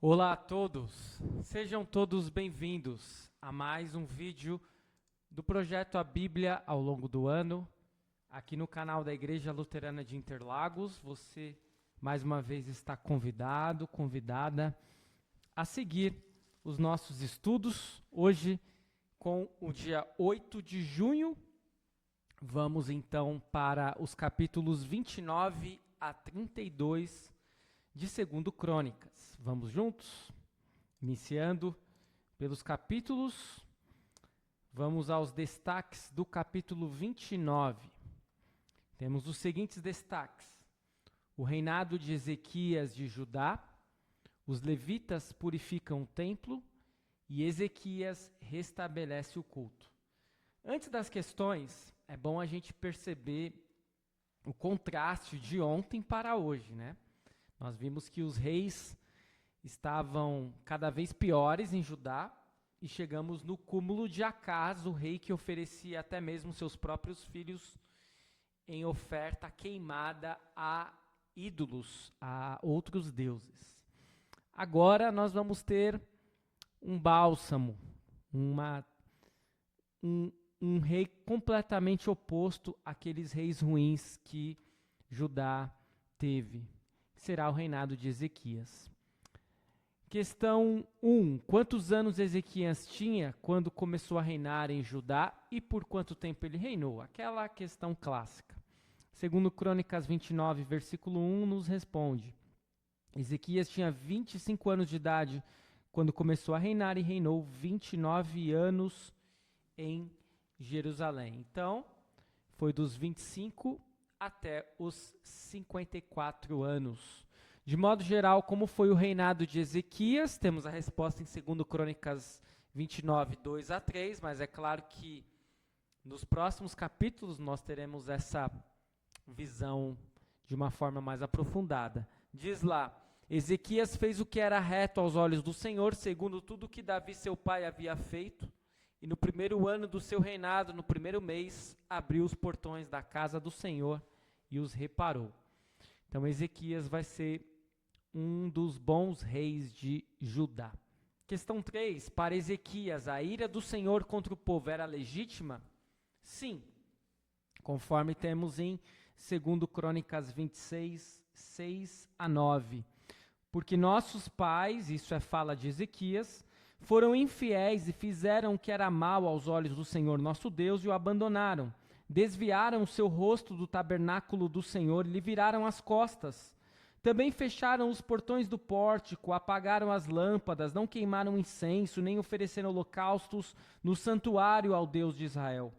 Olá a todos, sejam todos bem-vindos a mais um vídeo do projeto A Bíblia ao longo do ano, aqui no canal da Igreja Luterana de Interlagos. Você, mais uma vez, está convidado, convidada a seguir os nossos estudos. Hoje, com o dia 8 de junho, vamos então para os capítulos 29 a 32 de 2 Crônicas. Vamos juntos? Iniciando pelos capítulos, vamos aos destaques do capítulo 29. Temos os seguintes destaques: o reinado de Ezequias de Judá, os levitas purificam o templo e Ezequias restabelece o culto. Antes das questões, é bom a gente perceber o contraste de ontem para hoje, né? Nós vimos que os reis estavam cada vez piores em Judá e chegamos no cúmulo de Acaz, o rei que oferecia até mesmo seus próprios filhos em oferta queimada a ídolos, a outros deuses. Agora nós vamos ter um bálsamo, um rei completamente oposto àqueles reis ruins que Judá teve. Será o reinado de Ezequias. Questão 1. Quantos anos Ezequias tinha quando começou a reinar em Judá e por quanto tempo ele reinou? Aquela questão clássica. Segundo Crônicas 29, versículo 1, nos responde: Ezequias tinha 25 anos de idade quando começou a reinar e reinou 29 anos em Jerusalém. Então, foi dos 25 até os 54 anos. De modo geral, como foi o reinado de Ezequias? Temos a resposta em 2 Crônicas 29, 2 a 3, mas é claro que nos próximos capítulos nós teremos essa visão de uma forma mais aprofundada. Diz lá: Ezequias fez o que era reto aos olhos do Senhor, segundo tudo que Davi seu pai havia feito, e no primeiro ano do seu reinado, no primeiro mês, abriu os portões da casa do Senhor e os reparou. Então Ezequias vai ser um dos bons reis de Judá. Questão 3. Para Ezequias, a ira do Senhor contra o povo era legítima? Sim, conforme temos em 2 Crônicas 26, 6 a 9. Porque nossos pais, isso é fala de Ezequias, foram infiéis e fizeram o que era mal aos olhos do Senhor nosso Deus e o abandonaram. Desviaram o seu rosto do tabernáculo do Senhor e lhe viraram as costas. Também fecharam os portões do pórtico, apagaram as lâmpadas, não queimaram incenso, nem ofereceram holocaustos no santuário ao Deus de Israel.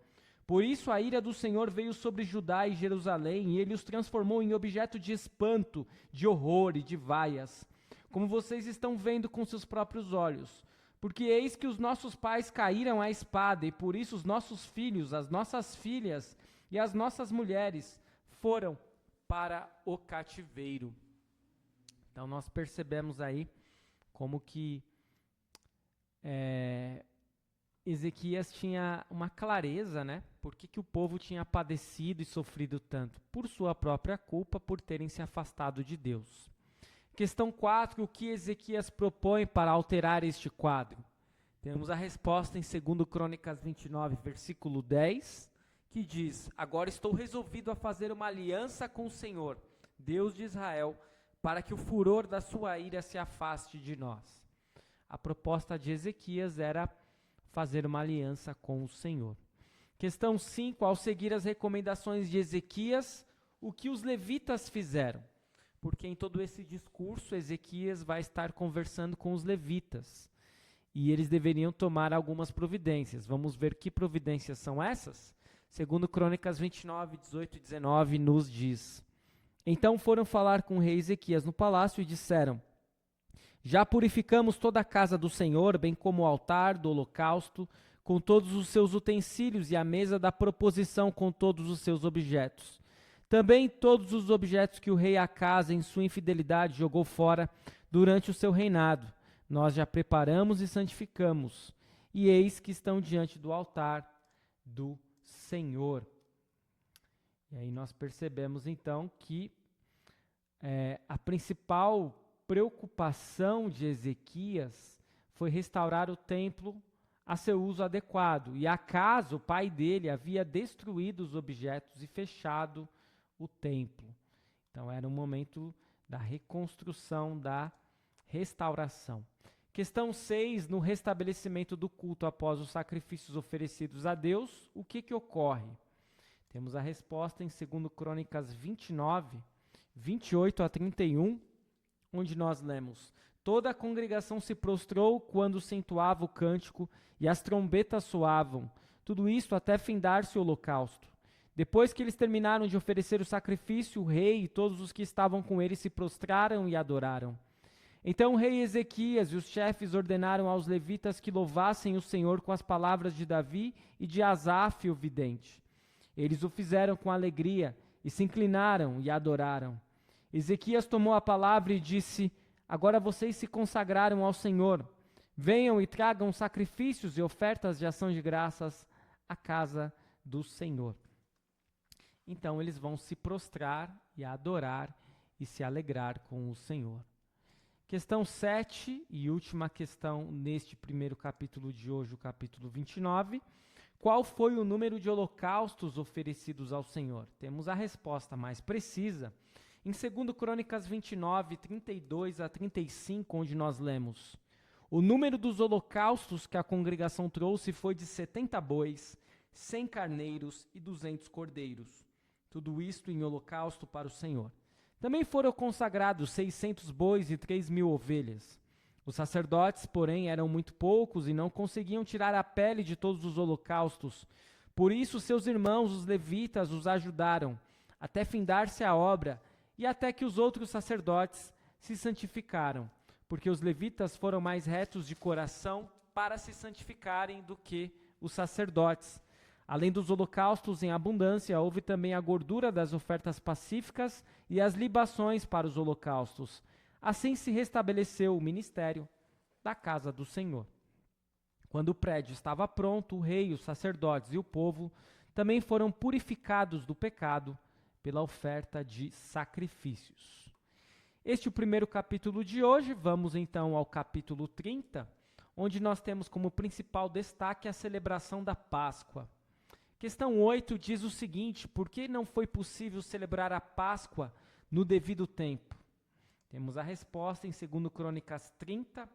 Por isso a ira do Senhor veio sobre Judá e Jerusalém, e ele os transformou em objeto de espanto, de horror e de vaias, como vocês estão vendo com seus próprios olhos. Porque eis que os nossos pais caíram à espada, e por isso os nossos filhos, as nossas filhas e as nossas mulheres foram para o cativeiro. Então nós percebemos aí como que Ezequias tinha uma clareza, né? Por que o povo tinha padecido e sofrido tanto? Por sua própria culpa, por terem se afastado de Deus. Questão 4, o que Ezequias propõe para alterar este quadro? Temos a resposta em 2 Crônicas 29, versículo 10, que diz: Agora estou resolvido a fazer uma aliança com o Senhor, Deus de Israel, para que o furor da sua ira se afaste de nós. A proposta de Ezequias era fazer uma aliança com o Senhor. Questão 5, ao seguir as recomendações de Ezequias, o que os levitas fizeram? Porque em todo esse discurso, Ezequias vai estar conversando com os levitas. E eles deveriam tomar algumas providências. Vamos ver que providências são essas? Segundo Crônicas 29, 18 e 19, nos diz: Então foram falar com o rei Ezequias no palácio e disseram: Já purificamos toda a casa do Senhor, bem como o altar do holocausto, com todos os seus utensílios e a mesa da proposição com todos os seus objetos. Também todos os objetos que o rei Acaz, em sua infidelidade, jogou fora durante o seu reinado. Nós já preparamos e santificamos, e eis que estão diante do altar do Senhor. E aí nós percebemos então que a principal preocupação de Ezequias foi restaurar o templo a seu uso adequado. E Acas, o pai dele, havia destruído os objetos e fechado o templo. Então era um momento da reconstrução, da restauração. Questão 6, no restabelecimento do culto após os sacrifícios oferecidos a Deus, o que ocorre? Temos a resposta em 2 Crônicas 29, 28 a 31, onde nós lemos: Toda a congregação se prostrou quando se entoava o cântico e as trombetas soavam, tudo isto até findar-se o holocausto. Depois que eles terminaram de oferecer o sacrifício, o rei e todos os que estavam com ele se prostraram e adoraram. Então o rei Ezequias e os chefes ordenaram aos levitas que louvassem o Senhor com as palavras de Davi e de Asaf, o vidente. Eles o fizeram com alegria e se inclinaram e adoraram. Ezequias tomou a palavra e disse: Agora vocês se consagraram ao Senhor. Venham e tragam sacrifícios e ofertas de ação de graças à casa do Senhor. Então eles vão se prostrar e adorar e se alegrar com o Senhor. Questão 7 e última questão neste primeiro capítulo de hoje, o capítulo 29. Qual foi o número de holocaustos oferecidos ao Senhor? Temos a resposta mais precisa em 2 Crônicas 29, 32 a 35, onde nós lemos: O número dos holocaustos que a congregação trouxe foi de 70 bois, 100 carneiros e 200 cordeiros. Tudo isto em holocausto para o Senhor. Também foram consagrados 600 bois e 3.000 ovelhas. Os sacerdotes, porém, eram muito poucos e não conseguiam tirar a pele de todos os holocaustos. Por isso, seus irmãos, os levitas, os ajudaram, até findar-se a obra, e até que os outros sacerdotes se santificaram, porque os levitas foram mais retos de coração para se santificarem do que os sacerdotes. Além dos holocaustos em abundância, houve também a gordura das ofertas pacíficas e as libações para os holocaustos. Assim se restabeleceu o ministério da casa do Senhor. Quando o prédio estava pronto, o rei, os sacerdotes e o povo também foram purificados do pecado pela oferta de sacrifícios. Este é o primeiro capítulo de hoje. Vamos então ao capítulo 30, onde nós temos como principal destaque a celebração da Páscoa. Questão 8 diz o seguinte: por que não foi possível celebrar a Páscoa no devido tempo? Temos a resposta em 2 Crônicas 30,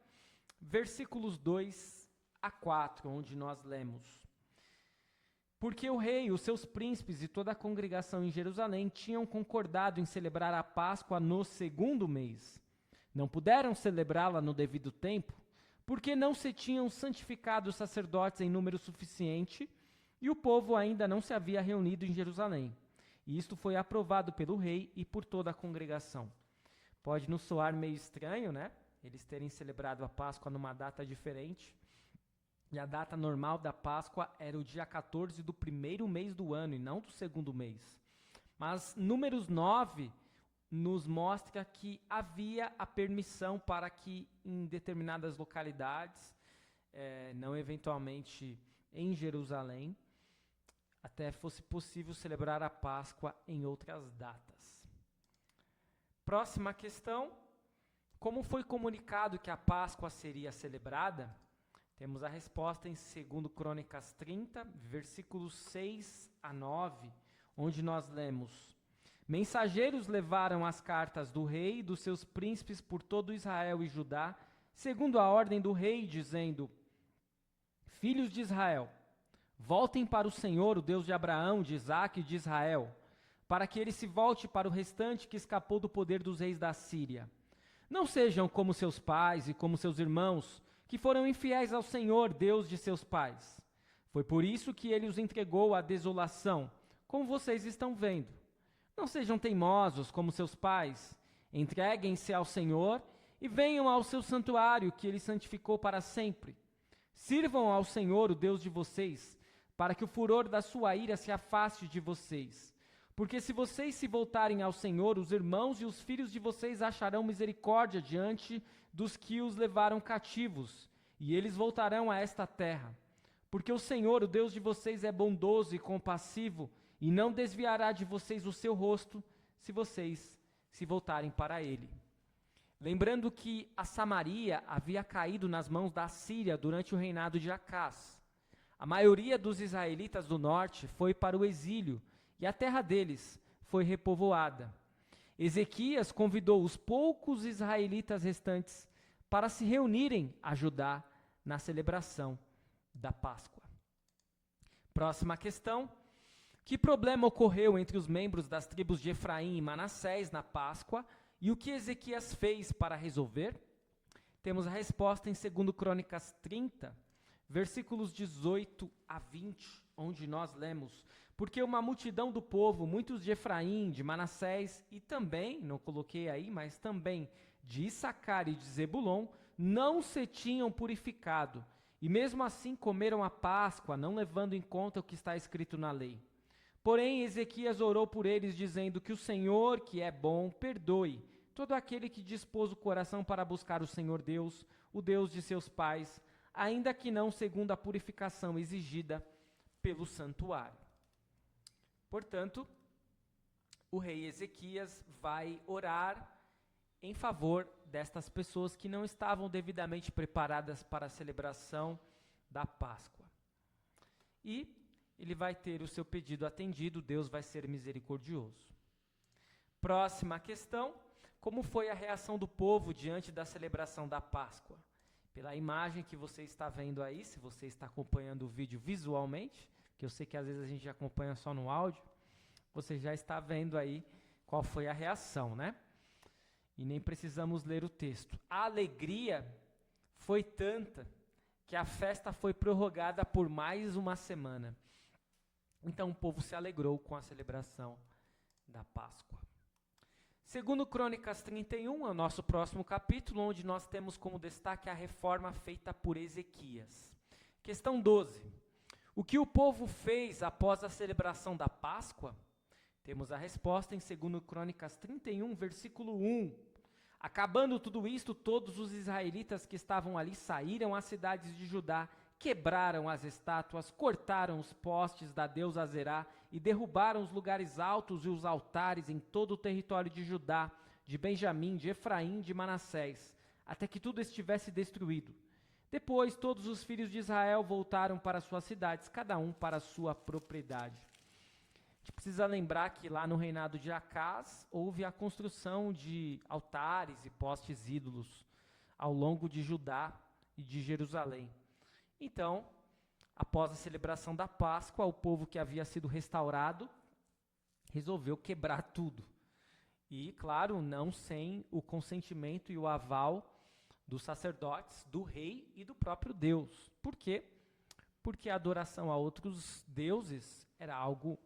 versículos 2 a 4, onde nós lemos: Porque o rei, os seus príncipes e toda a congregação em Jerusalém tinham concordado em celebrar a Páscoa no 2º mês. Não puderam celebrá-la no devido tempo, porque não se tinham santificado os sacerdotes em número suficiente, e o povo ainda não se havia reunido em Jerusalém. E isto foi aprovado pelo rei e por toda a congregação. Pode nos soar meio estranho, né? Eles terem celebrado a Páscoa numa data diferente. E a data normal da Páscoa era o dia 14 do primeiro mês do ano e não do 2º mês. Mas Números 9 nos mostra que havia a permissão para que em determinadas localidades, não eventualmente em Jerusalém, até fosse possível celebrar a Páscoa em outras datas. Próxima questão: como foi comunicado que a Páscoa seria celebrada? Temos a resposta em 2 Crônicas 30, versículos 6 a 9, onde nós lemos: Mensageiros levaram as cartas do rei e dos seus príncipes por todo Israel e Judá, segundo a ordem do rei, dizendo: Filhos de Israel, voltem para o Senhor, o Deus de Abraão, de Isaque e de Israel, para que ele se volte para o restante que escapou do poder dos reis da Síria. Não sejam como seus pais e como seus irmãos, que foram infiéis ao Senhor, Deus de seus pais. Foi por isso que ele os entregou à desolação, como vocês estão vendo. Não sejam teimosos como seus pais. Entreguem-se ao Senhor e venham ao seu santuário, que ele santificou para sempre. Sirvam ao Senhor, o Deus de vocês, para que o furor da sua ira se afaste de vocês. Porque se vocês se voltarem ao Senhor, os irmãos e os filhos de vocês acharão misericórdia diante dos que os levaram cativos, e eles voltarão a esta terra. Porque o Senhor, o Deus de vocês, é bondoso e compassivo, e não desviará de vocês o seu rosto, se vocês se voltarem para ele. Lembrando que a Samaria havia caído nas mãos da Síria durante o reinado de Acás. A maioria dos israelitas do norte foi para o exílio e a terra deles foi repovoada. Ezequias convidou os poucos israelitas restantes para se reunirem a Judá na celebração da Páscoa. Próxima questão. Que problema ocorreu entre os membros das tribos de Efraim e Manassés na Páscoa e o que Ezequias fez para resolver? Temos a resposta em 2 Crônicas 30, versículos 18 a 20, onde nós lemos: porque uma multidão do povo, muitos de Efraim, de Manassés e também, não coloquei aí, mas também de Issacar e de Zebulon, não se tinham purificado, e mesmo assim comeram a Páscoa, não levando em conta o que está escrito na lei. Porém, Ezequias orou por eles, dizendo que o Senhor, que é bom, perdoe todo aquele que dispôs o coração para buscar o Senhor Deus, o Deus de seus pais, ainda que não segundo a purificação exigida pelo santuário. Portanto, o rei Ezequias vai orar em favor destas pessoas que não estavam devidamente preparadas para a celebração da Páscoa. E ele vai ter o seu pedido atendido, Deus vai ser misericordioso. Próxima questão: como foi a reação do povo diante da celebração da Páscoa? Pela imagem que você está vendo aí, se você está acompanhando o vídeo visualmente, que eu sei que às vezes a gente acompanha só no áudio, você já está vendo aí qual foi a reação, né? E nem precisamos ler o texto. A alegria foi tanta que a festa foi prorrogada por mais uma semana. Então o povo se alegrou com a celebração da Páscoa. Segundo Crônicas 31, é o nosso próximo capítulo, onde nós temos como destaque a reforma feita por Ezequias. Questão 12. O que o povo fez após a celebração da Páscoa? Temos a resposta em 2 Crônicas 31, versículo 1. Acabando tudo isto, todos os israelitas que estavam ali saíram às cidades de Judá, quebraram as estátuas, cortaram os postes da deusa Azerá e derrubaram os lugares altos e os altares em todo o território de Judá, de Benjamim, de Efraim, de Manassés, até que tudo estivesse destruído. Depois todos os filhos de Israel voltaram para suas cidades, cada um para sua propriedade. A gente precisa lembrar que lá no reinado de Acás houve a construção de altares e postes ídolos ao longo de Judá e de Jerusalém. Então, após a celebração da Páscoa, o povo que havia sido restaurado resolveu quebrar tudo. E, claro, não sem o consentimento e o aval dos sacerdotes, do rei e do próprio Deus. Por quê? Porque a adoração a outros deuses era algo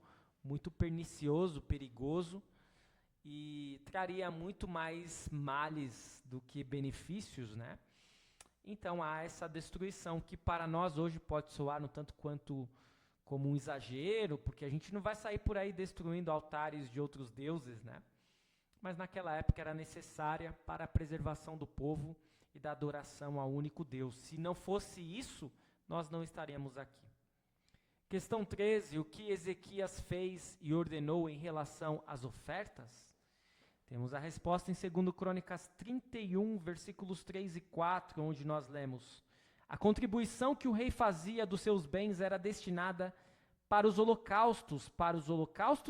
muito pernicioso, perigoso, e traria muito mais males do que benefícios, né? Então há essa destruição que para nós hoje pode soar um tanto quanto como um exagero, porque a gente não vai sair por aí destruindo altares de outros deuses, né? Mas naquela época era necessária para a preservação do povo e da adoração ao único Deus. Se não fosse isso, nós não estaríamos aqui. Questão 13, o que Ezequias fez e ordenou em relação às ofertas? Temos a resposta em 2 Crônicas 31, versículos 3 e 4, onde nós lemos: a contribuição que o rei fazia dos seus bens era destinada para os holocaustos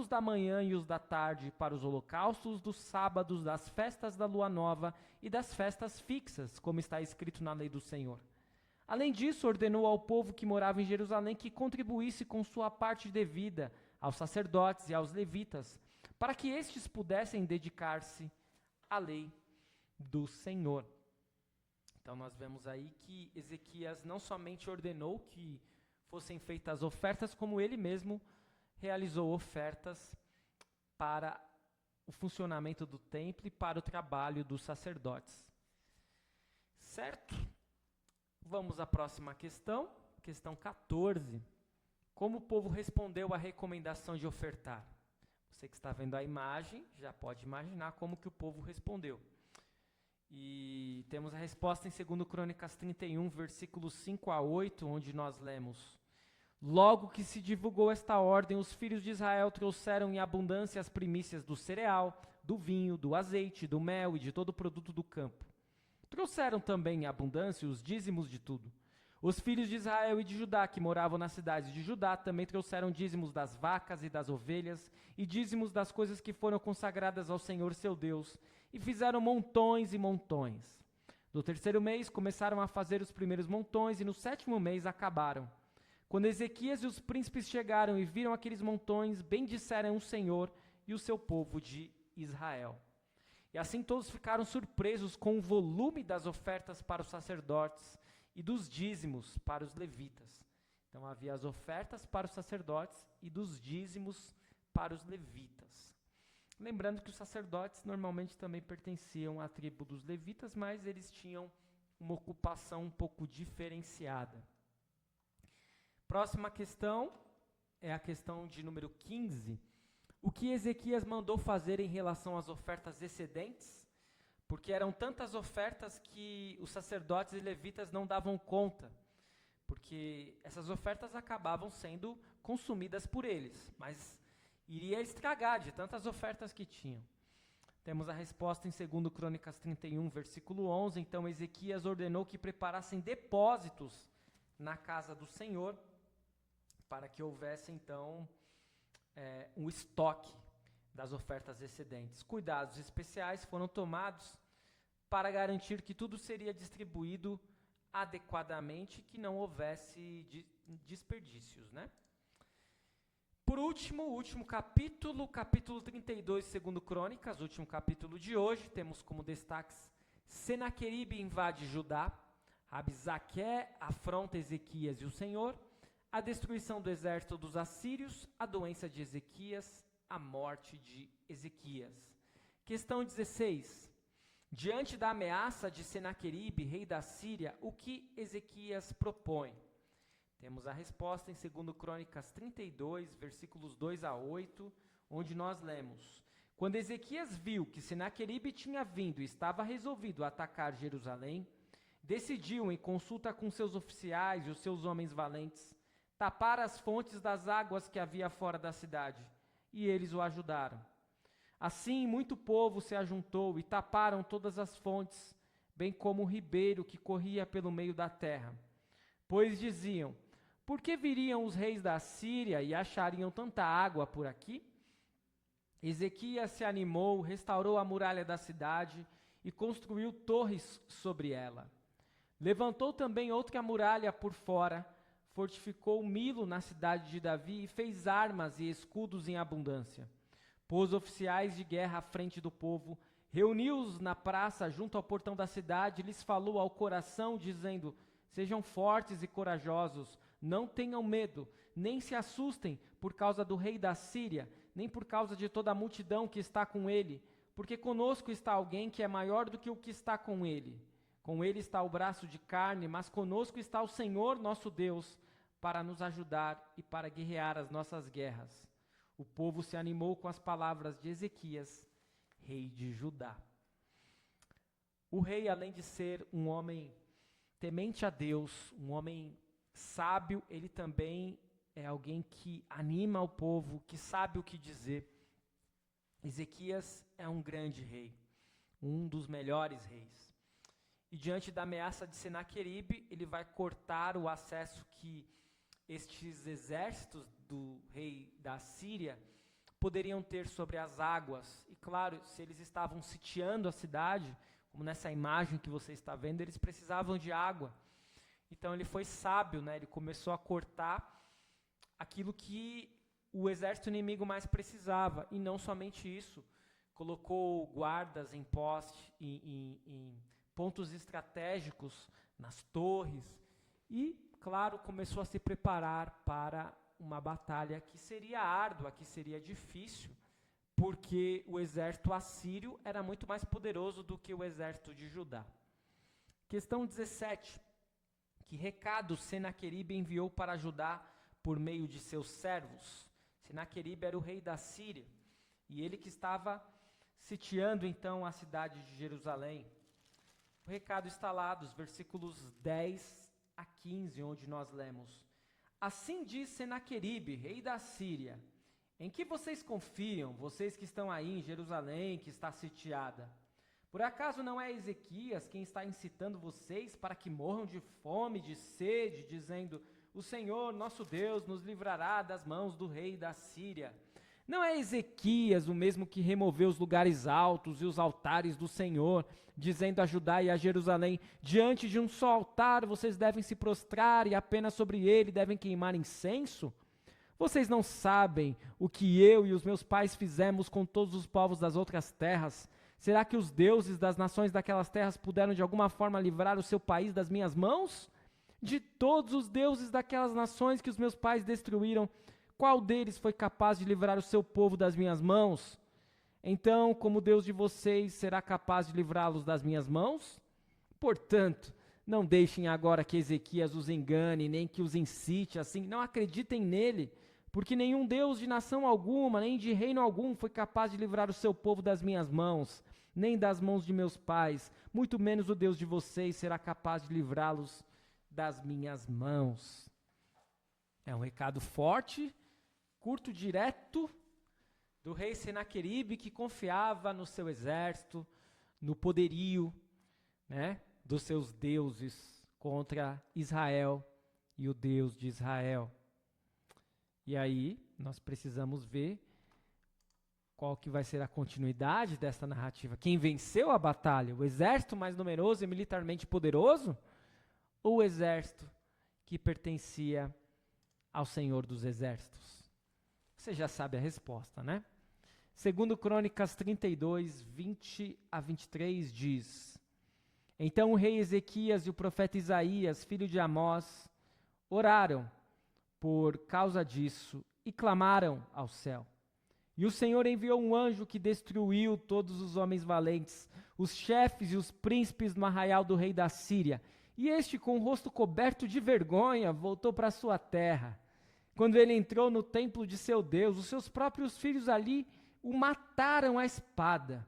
da manhã e os da tarde, para os holocaustos dos sábados, das festas da lua nova e das festas fixas, como está escrito na lei do Senhor. Além disso, ordenou ao povo que morava em Jerusalém que contribuísse com sua parte devida aos sacerdotes e aos levitas, para que estes pudessem dedicar-se à lei do Senhor. Então nós vemos aí que Ezequias não somente ordenou que fossem feitas ofertas, como ele mesmo realizou ofertas para o funcionamento do templo e para o trabalho dos sacerdotes. Certo? Vamos à próxima questão, questão 14. Como o povo respondeu à recomendação de ofertar? Você que está vendo a imagem, já pode imaginar como que o povo respondeu. E temos a resposta em 2 Crônicas 31, versículos 5 a 8, onde nós lemos: Logo que se divulgou esta ordem, os filhos de Israel trouxeram em abundância as primícias do cereal, do vinho, do azeite, do mel e de todo o produto do campo. Trouxeram também em abundância os dízimos de tudo. Os filhos de Israel e de Judá, que moravam nas cidades de Judá, também trouxeram dízimos das vacas e das ovelhas, e dízimos das coisas que foram consagradas ao Senhor seu Deus, e fizeram montões e montões. No terceiro mês começaram a fazer os primeiros montões, e no sétimo mês acabaram. Quando Ezequias e os príncipes chegaram e viram aqueles montões, bendisseram o Senhor e o seu povo de Israel. E assim todos ficaram surpresos com o volume das ofertas para os sacerdotes e dos dízimos para os levitas. Então havia as ofertas para os sacerdotes e dos dízimos para os levitas. Lembrando que os sacerdotes normalmente também pertenciam à tribo dos levitas, mas eles tinham uma ocupação um pouco diferenciada. Próxima questão é a questão de número 15. O que Ezequias mandou fazer em relação às ofertas excedentes? Porque eram tantas ofertas que os sacerdotes e levitas não davam conta, porque essas ofertas acabavam sendo consumidas por eles, mas iria estragar de tantas ofertas que tinham. Temos a resposta em 2 Crônicas 31, versículo 11. Então Ezequias ordenou que preparassem depósitos na casa do Senhor, para que houvesse então um estoque das ofertas excedentes. Cuidados especiais foram tomados para garantir que tudo seria distribuído adequadamente, que não houvesse desperdícios, né? Por último, o último capítulo 32, segundo Crônicas, o último capítulo de hoje, temos como destaques: Senaqueribe invade Judá, Rabsaqué afronta Ezequias e o Senhor, a destruição do exército dos assírios, a doença de Ezequias, a morte de Ezequias. Questão 16. Diante da ameaça de Senaqueribe, rei da Síria, o que Ezequias propõe? Temos a resposta em 2 Crônicas 32, versículos 2 a 8, onde nós lemos: Quando Ezequias viu que Senaqueribe tinha vindo e estava resolvido a atacar Jerusalém, decidiu, em consulta com seus oficiais e os seus homens valentes, tapar as fontes das águas que havia fora da cidade, e eles o ajudaram. Assim, muito povo se ajuntou e taparam todas as fontes, bem como o ribeiro que corria pelo meio da terra. Pois diziam: por que viriam os reis da Síria e achariam tanta água por aqui? Ezequias se animou, restaurou a muralha da cidade e construiu torres sobre ela. Levantou também outra muralha por fora, fortificou Milo na cidade de Davi e fez armas e escudos em abundância. Pôs oficiais de guerra à frente do povo, reuniu-os na praça junto ao portão da cidade e lhes falou ao coração, dizendo: sejam fortes e corajosos, não tenham medo, nem se assustem por causa do rei da Síria, nem por causa de toda a multidão que está com ele, porque conosco está alguém que é maior do que o que está com ele. Com ele está o braço de carne, mas conosco está o Senhor nosso Deus, para nos ajudar e para guerrear as nossas guerras. O povo se animou com as palavras de Ezequias, rei de Judá. O rei, além de ser um homem temente a Deus, um homem sábio, ele também é alguém que anima o povo, que sabe o que dizer. Ezequias é um grande rei, um dos melhores reis. E diante da ameaça de Senaqueribe, ele vai cortar o acesso que estes exércitos do rei da Síria poderiam ter sobre as águas. E claro, se eles estavam sitiando a cidade, como nessa imagem que você está vendo, eles precisavam de água. Então ele foi sábio, né? Ele começou a cortar aquilo que o exército inimigo mais precisava. E não somente isso, colocou guardas em em pontos estratégicos, nas torres, e, claro, começou a se preparar para uma batalha que seria árdua, que seria difícil, porque o exército assírio era muito mais poderoso do que o exército de Judá. Questão 17. Que recado Senaqueribe enviou para Judá por meio de seus servos? Senaqueribe era o rei da Síria, e ele que estava sitiando então a cidade de Jerusalém. O recado está lá dos versículos 10 a 15, onde nós lemos: Assim diz Senaqueribe, rei da Síria: em que vocês confiam, vocês que estão aí em Jerusalém, que está sitiada? Por acaso não é Ezequias quem está incitando vocês para que morram de fome, de sede, dizendo: o Senhor, nosso Deus, nos livrará das mãos do rei da Síria? Não é Ezequias o mesmo que removeu os lugares altos e os altares do Senhor, dizendo a Judá e a Jerusalém: diante de um só altar vocês devem se prostrar e apenas sobre ele devem queimar incenso? Vocês não sabem o que eu e os meus pais fizemos com todos os povos das outras terras? Será que os deuses das nações daquelas terras puderam de alguma forma livrar o seu país das minhas mãos? De todos os deuses daquelas nações que os meus pais destruíram, qual deles foi capaz de livrar o seu povo das minhas mãos? Então, como Deus de vocês será capaz de livrá-los das minhas mãos? Portanto, não deixem agora que Ezequias os engane, nem que os incite assim, não acreditem nele, porque nenhum Deus de nação alguma, nem de reino algum foi capaz de livrar o seu povo das minhas mãos, nem das mãos de meus pais, muito menos o Deus de vocês será capaz de livrá-los das minhas mãos. É um recado forte, curto, direto, do rei Senaqueribe, que confiava no seu exército, no poderio, dos seus deuses contra Israel e o Deus de Israel. E aí, nós precisamos ver qual que vai ser a continuidade dessa narrativa. Quem venceu a batalha? O exército mais numeroso e militarmente poderoso? Ou o exército que pertencia ao Senhor dos Exércitos? Você já sabe a resposta, né? Segundo Crônicas 32, 20 a 23 diz: então o rei Ezequias e o profeta Isaías, filho de Amós, oraram por causa disso e clamaram ao céu. E o Senhor enviou um anjo que destruiu todos os homens valentes, os chefes e os príncipes no arraial do rei da Síria. E este, com o rosto coberto de vergonha, voltou para sua terra. Quando ele entrou no templo de seu Deus, os seus próprios filhos ali o mataram à espada.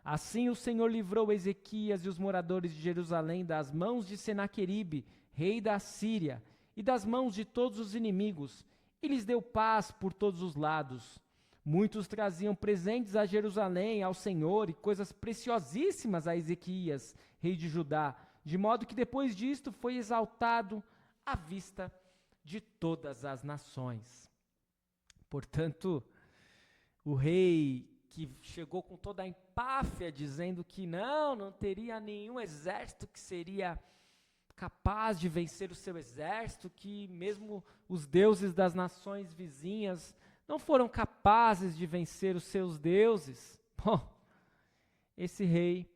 Assim o Senhor livrou Ezequias e os moradores de Jerusalém das mãos de Senaqueribe, rei da Síria, e das mãos de todos os inimigos, e lhes deu paz por todos os lados. Muitos traziam presentes a Jerusalém, ao Senhor, e coisas preciosíssimas a Ezequias, rei de Judá, de modo que depois disto foi exaltado à vista de todas as nações. Portanto, o rei que chegou com toda a empáfia, dizendo que não teria nenhum exército que seria capaz de vencer o seu exército, que mesmo os deuses das nações vizinhas não foram capazes de vencer os seus deuses. Bom, esse rei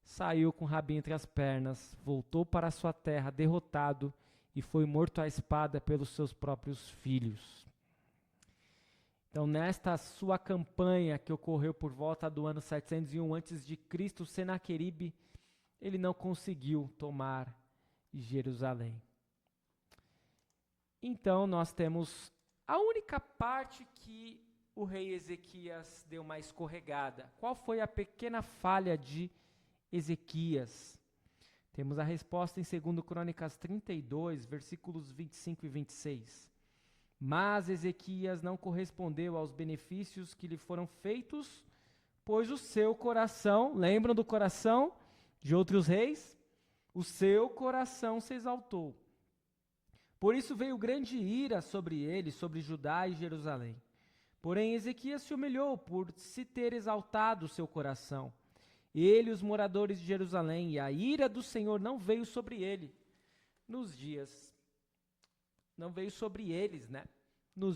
saiu com o rabinho entre as pernas, voltou para a sua terra derrotado e foi morto à espada pelos seus próprios filhos. Então, nesta sua campanha que ocorreu por volta do ano 701 a.C., Senaqueribe, ele não conseguiu tomar Jerusalém. Então, nós temos a única parte que o rei Ezequias deu uma escorregada. Qual foi a pequena falha de Ezequias? Temos a resposta em 2 Crônicas 32, versículos 25 e 26. Mas Ezequias não correspondeu aos benefícios que lhe foram feitos, pois o seu coração, lembram do coração de outros reis? O seu coração se exaltou. Por isso veio grande ira sobre ele, sobre Judá e Jerusalém. Porém Ezequias se humilhou por se ter exaltado o seu coração. Ele e os moradores de Jerusalém, e a ira do Senhor não veio sobre ele nos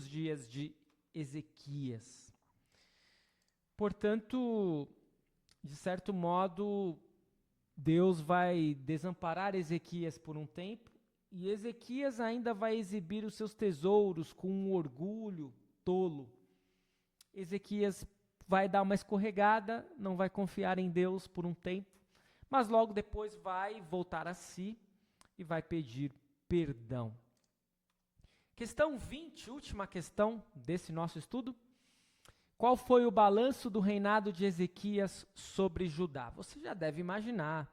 dias de Ezequias. Portanto, de certo modo, Deus vai desamparar Ezequias por um tempo, e Ezequias ainda vai exibir os seus tesouros com um orgulho tolo. Ezequias vai dar uma escorregada, não vai confiar em Deus por um tempo, mas logo depois vai voltar a si e vai pedir perdão. Questão 20, última questão desse nosso estudo. Qual foi o balanço do reinado de Ezequias sobre Judá? Você já deve imaginar,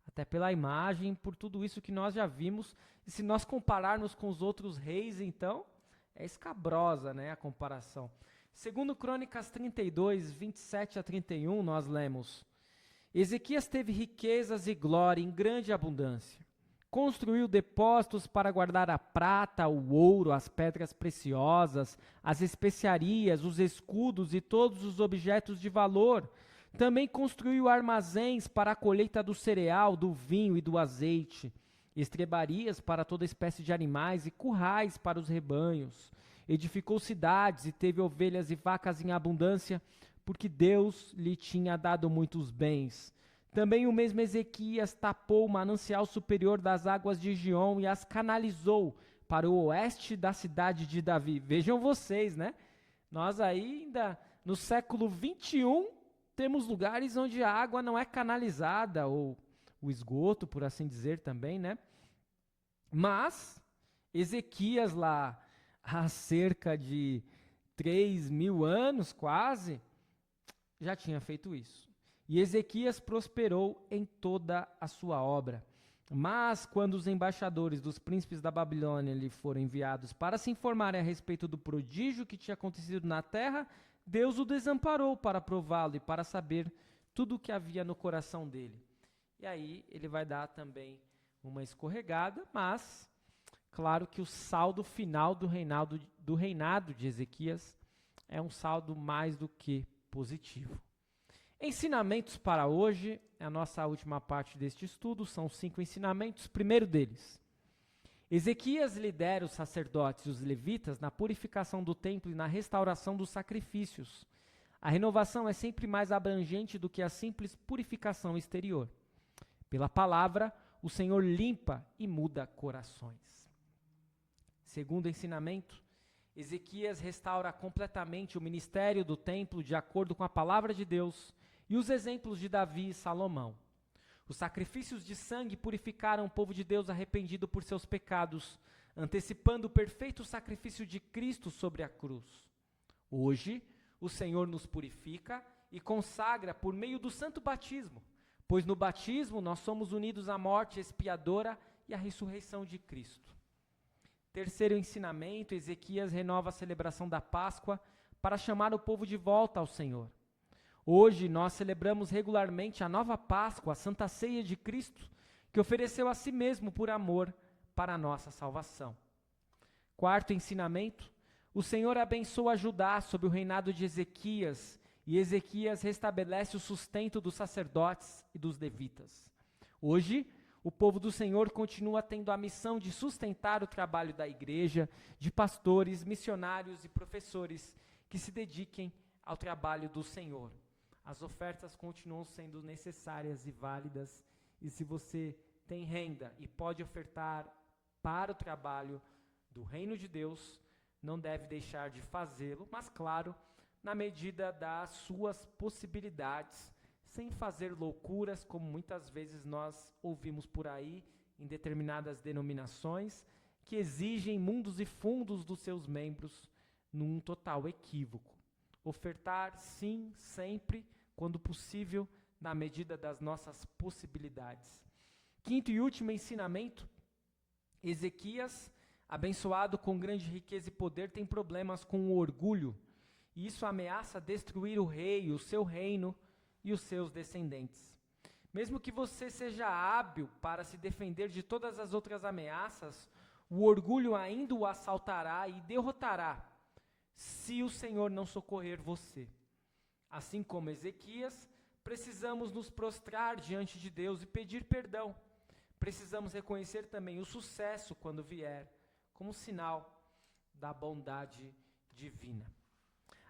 até até pela imagem, por tudo isso que nós já vimos. E se nós compararmos com os outros reis, então, é escabrosa, né, a comparação. Segundo Crônicas 32, 27 a 31, nós lemos: Ezequias teve riquezas e glória em grande abundância. Construiu depósitos para guardar a prata, o ouro, as pedras preciosas, as especiarias, os escudos e todos os objetos de valor. Também construiu armazéns para a colheita do cereal, do vinho e do azeite, estrebarias para toda espécie de animais e currais para os rebanhos. Edificou cidades e teve ovelhas e vacas em abundância, porque Deus lhe tinha dado muitos bens. Também o mesmo Ezequias tapou o manancial superior das águas de Giom e as canalizou para o oeste da cidade de Davi. Vejam vocês, né? Nós ainda no século 21 temos lugares onde a água não é canalizada, ou o esgoto, por assim dizer também, né? Mas Ezequias lá, há cerca de 3.000 anos quase, já tinha feito isso. E Ezequias prosperou em toda a sua obra. Mas, quando os embaixadores dos príncipes da Babilônia lhe foram enviados para se informarem a respeito do prodígio que tinha acontecido na terra, Deus o desamparou para prová-lo e para saber tudo o que havia no coração dele. E aí ele vai dar também uma escorregada, mas claro que o saldo final do reinado de Ezequias é um saldo mais do que positivo. Ensinamentos para hoje, a nossa última parte deste estudo, são 5 ensinamentos. Primeiro deles, Ezequias lidera os sacerdotes e os levitas na purificação do templo e na restauração dos sacrifícios. A renovação é sempre mais abrangente do que a simples purificação exterior. Pela palavra, o Senhor limpa e muda corações. Segundo ensinamento, Ezequias restaura completamente o ministério do templo de acordo com a palavra de Deus e os exemplos de Davi e Salomão. Os sacrifícios de sangue purificaram o povo de Deus arrependido por seus pecados, antecipando o perfeito sacrifício de Cristo sobre a cruz. Hoje, o Senhor nos purifica e consagra por meio do santo batismo, pois no batismo nós somos unidos à morte expiadora e à ressurreição de Cristo. Terceiro ensinamento, Ezequias renova a celebração da Páscoa para chamar o povo de volta ao Senhor. Hoje nós celebramos regularmente a nova Páscoa, a Santa Ceia de Cristo, que ofereceu a si mesmo por amor para a nossa salvação. Quarto ensinamento, o Senhor abençoa Judá sob o reinado de Ezequias, e Ezequias restabelece o sustento dos sacerdotes e dos levitas. Hoje, o povo do Senhor continua tendo a missão de sustentar o trabalho da igreja, de pastores, missionários e professores que se dediquem ao trabalho do Senhor. As ofertas continuam sendo necessárias e válidas, e se você tem renda e pode ofertar para o trabalho do reino de Deus, não deve deixar de fazê-lo, mas claro, na medida das suas possibilidades, sem fazer loucuras, como muitas vezes nós ouvimos por aí, em determinadas denominações, que exigem mundos e fundos dos seus membros num total equívoco. Ofertar, sim, sempre, quando possível, na medida das nossas possibilidades. Quinto e último ensinamento, Ezequias, abençoado com grande riqueza e poder, tem problemas com o orgulho, e isso ameaça destruir o rei, o seu reino e os seus descendentes. Mesmo que você seja hábil para se defender de todas as outras ameaças, o orgulho ainda o assaltará e derrotará, se o Senhor não socorrer você. Assim como Ezequias, precisamos nos prostrar diante de Deus e pedir perdão. Precisamos reconhecer também o sucesso quando vier, como sinal da bondade divina.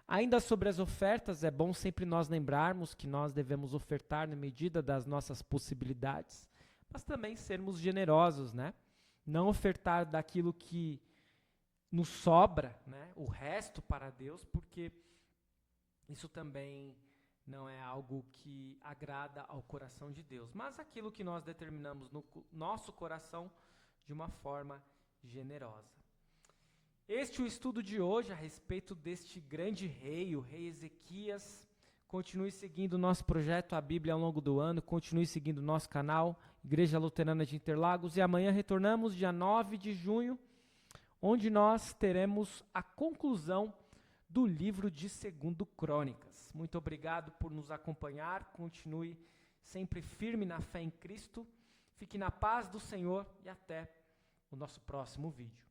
Ainda sobre as ofertas, é bom sempre nós lembrarmos que nós devemos ofertar na medida das nossas possibilidades, mas também sermos generosos, né? Não ofertar daquilo que nos sobra, né? O resto para Deus, porque isso também não é algo que agrada ao coração de Deus, mas aquilo que nós determinamos no nosso coração de uma forma generosa. Este é o estudo de hoje a respeito deste grande rei, o rei Ezequias, Continue seguindo o nosso projeto, a Bíblia ao longo do ano. Continue seguindo o nosso canal, Igreja Luterana de Interlagos. E amanhã retornamos, dia 9 de junho, onde nós teremos a conclusão do livro de 2 Crônicas. Muito obrigado por nos acompanhar. Continue sempre firme na fé em Cristo. Fique na paz do Senhor e até o nosso próximo vídeo.